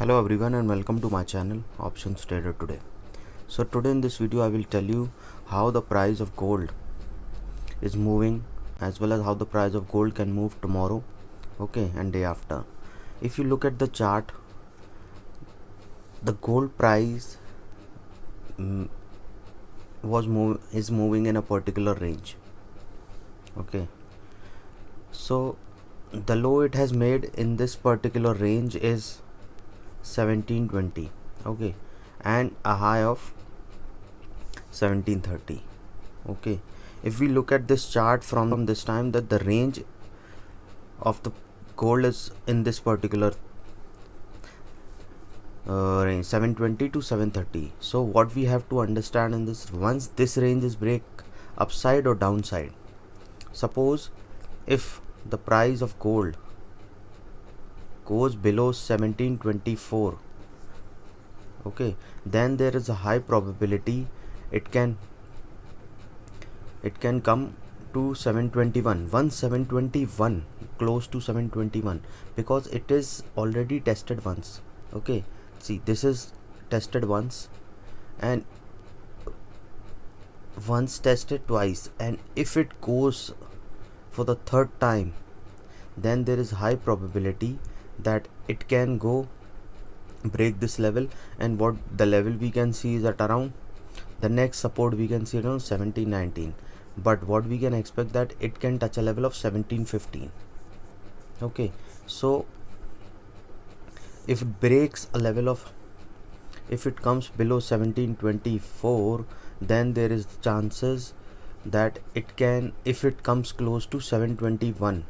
Hello everyone and welcome to my channel Options Trader Today. So today in this video I will tell you how the price of gold is moving, as well as how the price of gold can move tomorrow, and day after. If you look at the chart, the gold price mm, is moving in a particular range. So the low it has made in this particular range is 1720, and a high of 1730. If we look at this chart from this time, that the range of the gold is in this particular range 720 to 730. So what we have to understand in this, once this range is break upside or downside, suppose if the price of gold goes below 1724, then there is a high probability it can come to 721. Once 721, close to 721, because it is already tested once. See, this is tested once, and once tested twice, and if it goes for the third time, then there is high probability that it can go break this level. And what the level we can see is at around the next support we can see around 1719, but what we can expect that it can touch a level of 1715. So if it breaks a level of, if it comes below 1724, then there is chances that it can, if it comes close to 721,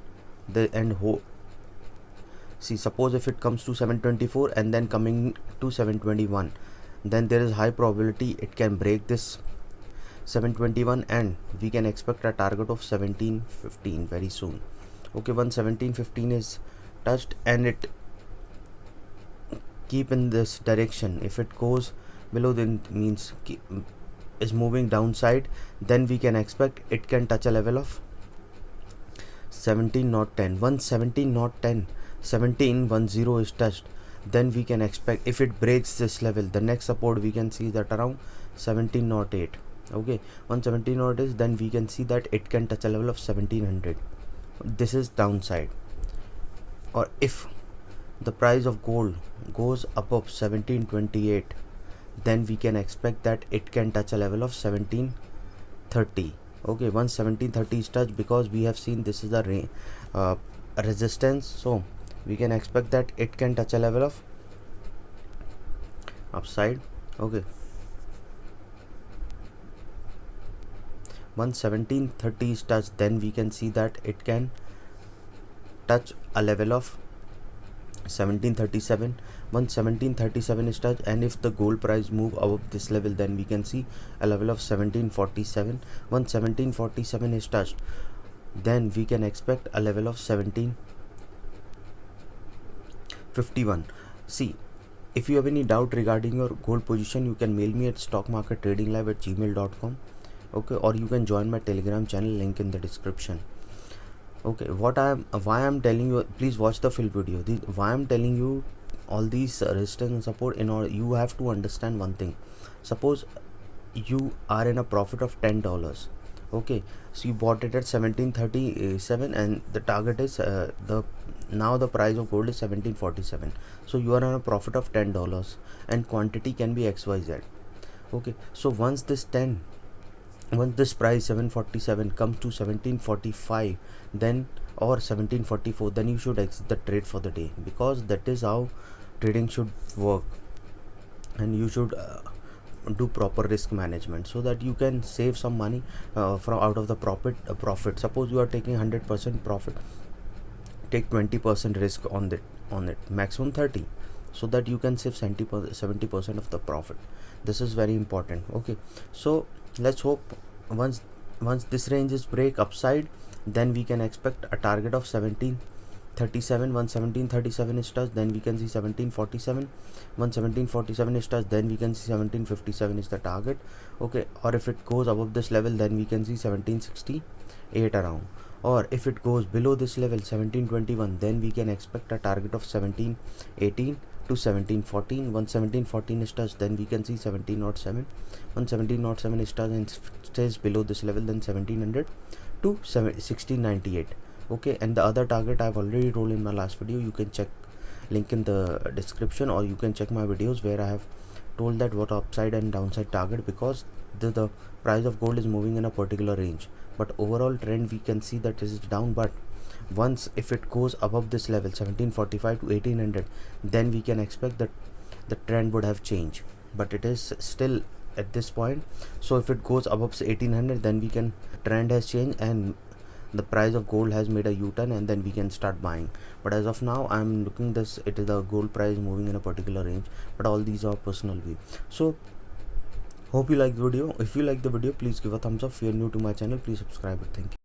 see, suppose if it comes to 724 and then coming to 721, then there is high probability it can break this 721, and we can expect a target of 1715 very soon. Once 1715 is touched and it keep in this direction, if it goes below, then means is moving downside, then we can expect it can touch a level of 1710. Once 1710 is touched, then we can expect, if it breaks this level, the next support we can see that around 1708. Once 1708 is, then we can see that it can touch a level of 1700. This is downside. Or if the price of gold goes above 1728, then we can expect that it can touch a level of 1730. Once 1730 is touched, because we have seen this is the resistance, so we can expect that it can touch a level of upside. Once 1730 is touched, then we can see that it can touch a level of 1737. Once 1737 is touched, and if the gold price move above this level, then we can see a level of 1747. Once 1747 is touched, then we can expect a level of 1751. See, if you have any doubt regarding your gold position, you can mail me at stockmarkettradinglive@gmail.com. Or you can join my Telegram channel, link in the description. Why I'm telling you, please watch the full video. Why I'm telling you all these resistance and support, in order you have to understand one thing. Suppose you are in a profit of $10. So you bought it at 1737, and the target is now the price of gold is 1747. So you are on a profit of $10, and quantity can be XYZ. So once this price 747 comes to 1745, then or 1744, then you should exit the trade for the day, because that is how trading should work. And you should do proper risk management, so that you can save some money from out of the profit. Suppose you are taking 100% profit, take 20% risk on it, maximum 30, so that you can save 70% of the profit. This is very important. So let's hope once this range is break upside, then we can expect a target of 1737. Once 1737 is touched, then we can see 1747. Once 1747 is touched, then we can see 1757 is the target. Or if it goes above this level, then we can see 1768 around. Or if it goes below this level 1721, then we can expect a target of 1718 to to 1714. Once 1714 is touched, then we can see 1707. Once 1707 is touched and stays below this level, then 1700 to 1698. Okay, and the other target I've already told in my last video. You can check link in the description, or you can check my videos where I have told that what upside and downside target, because the price of gold is moving in a particular range, but overall trend we can see that it is down. But once if it goes above this level 1745 to 1800, then we can expect that the trend would have changed, but it is still at this point. So if it goes above 1800, then we can trend has changed and the price of gold has made a U-turn, and then we can start buying. But as of now I'm looking this, it is the gold price moving in a particular range, but all these are personal view. So hope you like the video. If you like the video, please give a thumbs up. If you are new to my channel, please subscribe. Thank you.